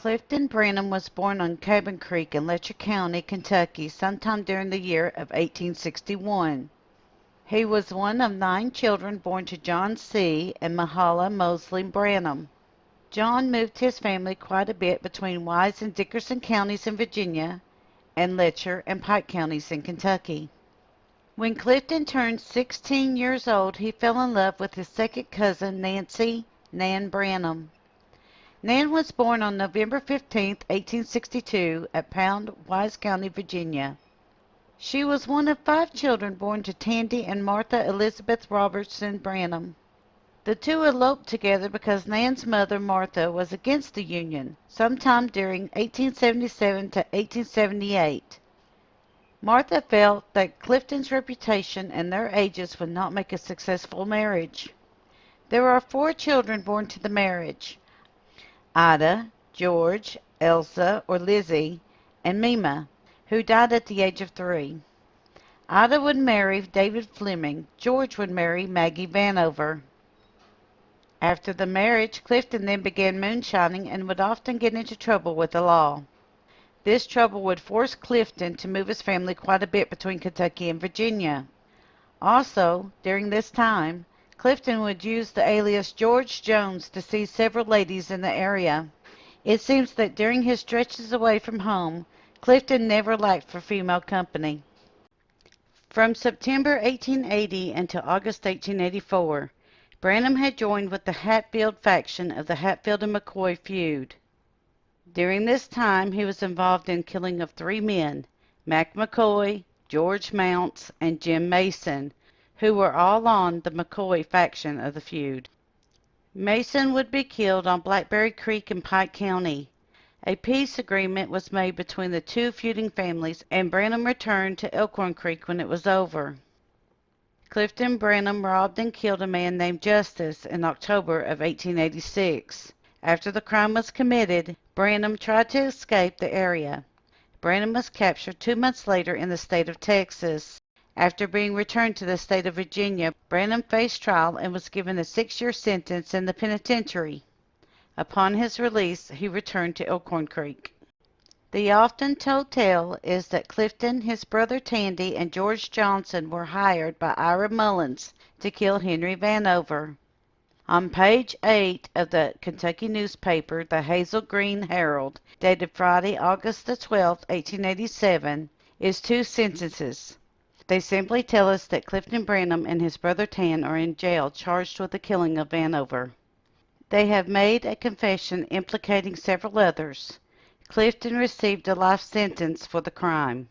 Clifton Branham was born on Cabin Creek in Letcher County, Kentucky, sometime during the year of 1861. He was one of 9 children born to John C. and Mahala Mosley Branham. John moved his family quite a bit between Wise and Dickerson counties in Virginia and Letcher and Pike counties in Kentucky. When Clifton turned 16 years old, he fell in love with his second cousin, Nancy Nan Branham. Nan was born on November 15, 1862, at Pound, Wise County, Virginia. She was one of 5 children born to Tandy and Martha Elizabeth Robertson Branham. The two eloped together because Nan's mother, Martha, was against the union sometime during 1877 to 1878. Martha felt that Clifton's reputation and their ages would not make a successful marriage. There are 4 children born to the marriage: Ida, George, Elsa or Lizzie, and Mima, who died at the age of 3. Ida would marry David Fleming. George would marry Maggie Vanover. After the marriage, Clifton then began moonshining and would often get into trouble with the law. This trouble would force Clifton to move his family quite a bit between Kentucky and Virginia. Also, during this time, Clifton would use the alias George Jones to see several ladies in the area. It seems that during his stretches away from home, Clifton never lacked for female company. From September 1880 until August 1884, Branham had joined with the Hatfield faction of the Hatfield and McCoy feud. During this time, he was involved in killing of 3 men, Mac McCoy, George Mounts, and Jim Mason, who were all on the McCoy faction of the feud. Mason would be killed on Blackberry Creek in Pike County. A peace agreement was made between the 2 feuding families, and Branham returned to Elkhorn Creek when it was over. Clifton Branham robbed and killed a man named Justis in October of 1886. After the crime was committed, Branham tried to escape the area. Branham was captured 2 months later in the state of Texas. After being returned to the state of Virginia, Branham faced trial and was given a 6-year sentence in the penitentiary. Upon his release, he returned to Elkhorn Creek. The often told tale is that Clifton, his brother Tandy, and George Johnson were hired by Ira Mullins to kill Henry Vanover. On page 8 of the Kentucky newspaper, the Hazel Green Herald, dated Friday, August the 12th, 1887, is 2 sentences. They simply tell us that Clifton Branham and his brother Tan are in jail charged with the killing of Vanover. They have made a confession implicating several others. Clifton received a life sentence for the crime.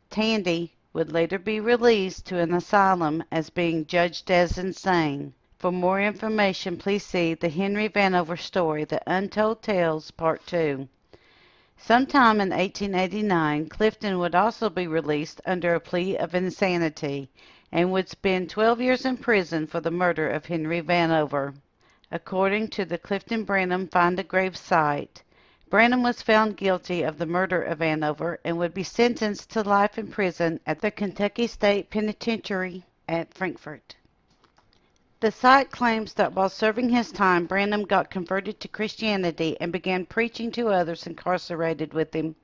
Tandy would later be released to an asylum as being judged as insane. For more information, please see the Henry Vanover story, The Untold Tales, Part 2. Sometime in 1889, Clifton would also be released under a plea of insanity and would spend 12 years in prison for the murder of Henry Vanover. According to the Clifton Branham Find a Grave site, Branham was found guilty of the murder of Vanover and would be sentenced to life in prison at the Kentucky State Penitentiary at Frankfort. The site claims that while serving his time, Branham got converted to Christianity and began preaching to others incarcerated with him.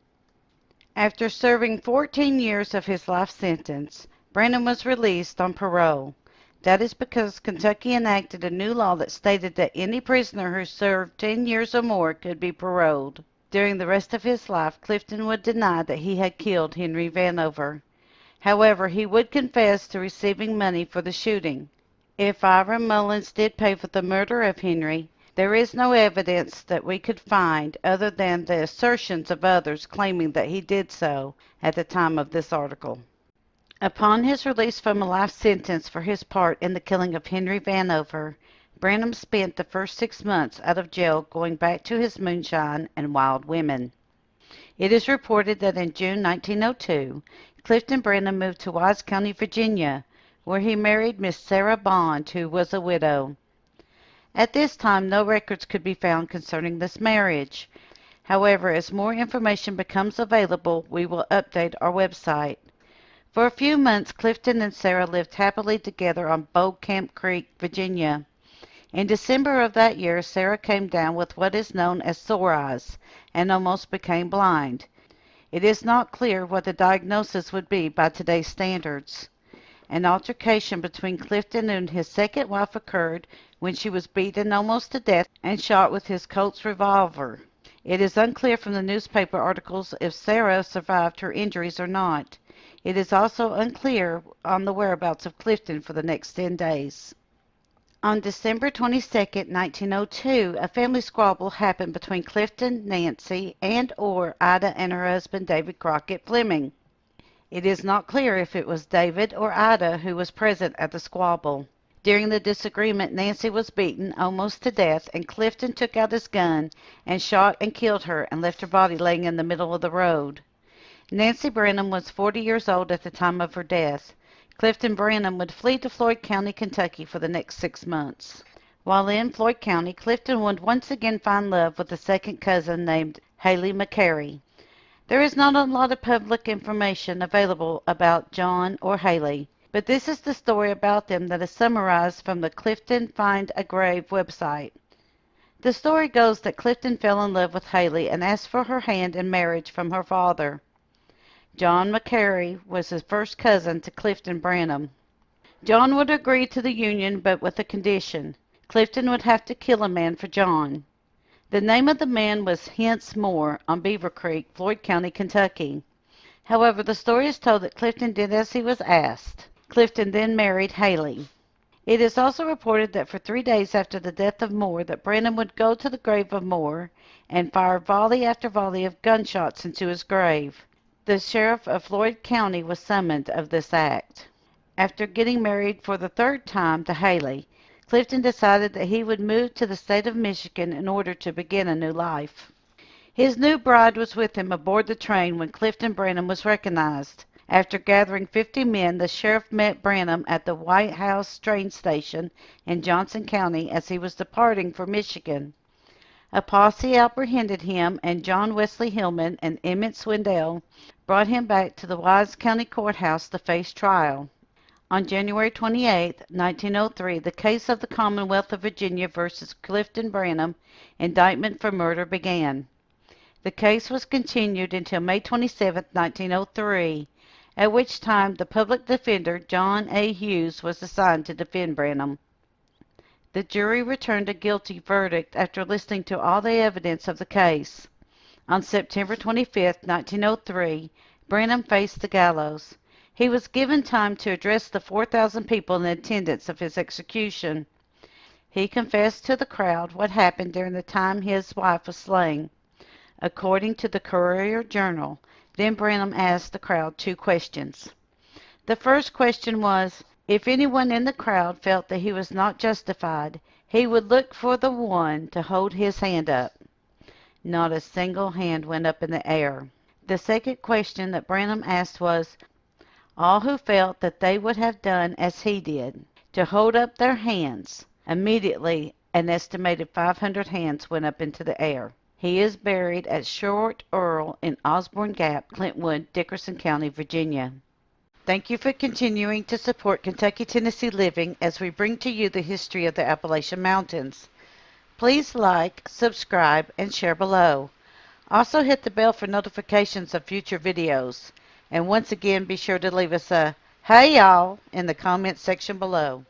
After serving 14 years of his life sentence, Branham was released on parole. That is because Kentucky enacted a new law that stated that any prisoner who served 10 years or more could be paroled. During the rest of his life, Clifton would deny that he had killed Henry Vanover. However, he would confess to receiving money for the shooting. If Ira Mullins did pay for the murder of Henry, there is no evidence that we could find other than the assertions of others claiming that he did so at the time of this article. Upon his release from a life sentence for his part in the killing of Henry Vanover, Branham spent the first 6 months out of jail going back to his moonshine and wild women. It is reported that in June 1902, Clifton Branham moved to Wise County, Virginia, where he married Miss Sarah Bond, who was a widow. At this time, no records could be found concerning this marriage. However, as more information becomes available, we will update our website. For a few months, Clifton and Sarah lived happily together on Camp Creek, Virginia. In December of that year, Sarah came down with what is known as sore eyes and almost became blind. It is not clear what the diagnosis would be by today's standards. An altercation between Clifton and his second wife occurred when she was beaten almost to death and shot with his Colt's revolver. It is unclear from the newspaper articles if Sarah survived her injuries or not. It is also unclear on the whereabouts of Clifton for the next 10 days. On December 22, 1902, a family squabble happened between Clifton, Nancy, and/or Ida and her husband David Crockett Fleming. It is not clear if it was David or Ida who was present at the squabble. During the disagreement, Nancy was beaten almost to death, and Clifton took out his gun and shot and killed her and left her body laying in the middle of the road. Nancy Branham was 40 years old at the time of her death. Clifton Branham would flee to Floyd County, Kentucky for the next 6 months. While in Floyd County, Clifton would once again find love with a second cousin named Haley McCarey. There is not a lot of public information available about John or Haley, but this is the story about them that is summarized from the Clifton Find a Grave website. The story goes that Clifton fell in love with Haley and asked for her hand in marriage from her father. John McCarey was his first cousin to Clifton Branham. John would agree to the union, but with a condition. Clifton would have to kill a man for John. The name of the man was Hense on Beaver Creek, Floyd County, Kentucky. However, the story is told that Clifton did as he was asked. Clifton then married Haley. It is also reported that for 3 days after the death of Moore, that Branham would go to the grave of Moore and fire volley after volley of gunshots into his grave. The sheriff of Floyd County was summoned of this act. After getting married for the 3rd time to Haley, Clifton decided that he would move to the state of Michigan in order to begin a new life. His new bride was with him aboard the train when Clifton Branham was recognized. After gathering 50 men, the sheriff met Branham at the White House train station in Johnson County as he was departing for Michigan. A posse apprehended him, and John Wesley Hillman and Emmett Swindell brought him back to the Wise County Courthouse to face trial. On January 28, 1903, the case of the Commonwealth of Virginia versus Clifton Branham, indictment for murder, began. The case was continued until May 27, 1903, at which time the public defender, John A. Hughes, was assigned to defend Branham. The jury returned a guilty verdict after listening to all the evidence of the case. On September 25, 1903, Branham faced the gallows. He was given time to address the 4,000 people in attendance of his execution. He confessed to the crowd what happened during the time his wife was slain. According to the Courier-Journal, then Branham asked the crowd 2 questions. The first question was, if anyone in the crowd felt that he was not justified, he would look for the one to hold his hand up. Not a single hand went up in the air. The second question that Branham asked was, all who felt that they would have done as he did, to hold up their hands. Immediately, an estimated 500 hands went up into the air. He is buried at Short Earl in Osborne Gap, Clintwood, Dickerson County, Virginia. Thank you for continuing to support Kentucky Tennessee Living as we bring to you the history of the Appalachian Mountains. Please like, subscribe, and share below. Also hit the bell for notifications of future videos. And once again, be sure to leave us a "Hey y'all" in the comments section below.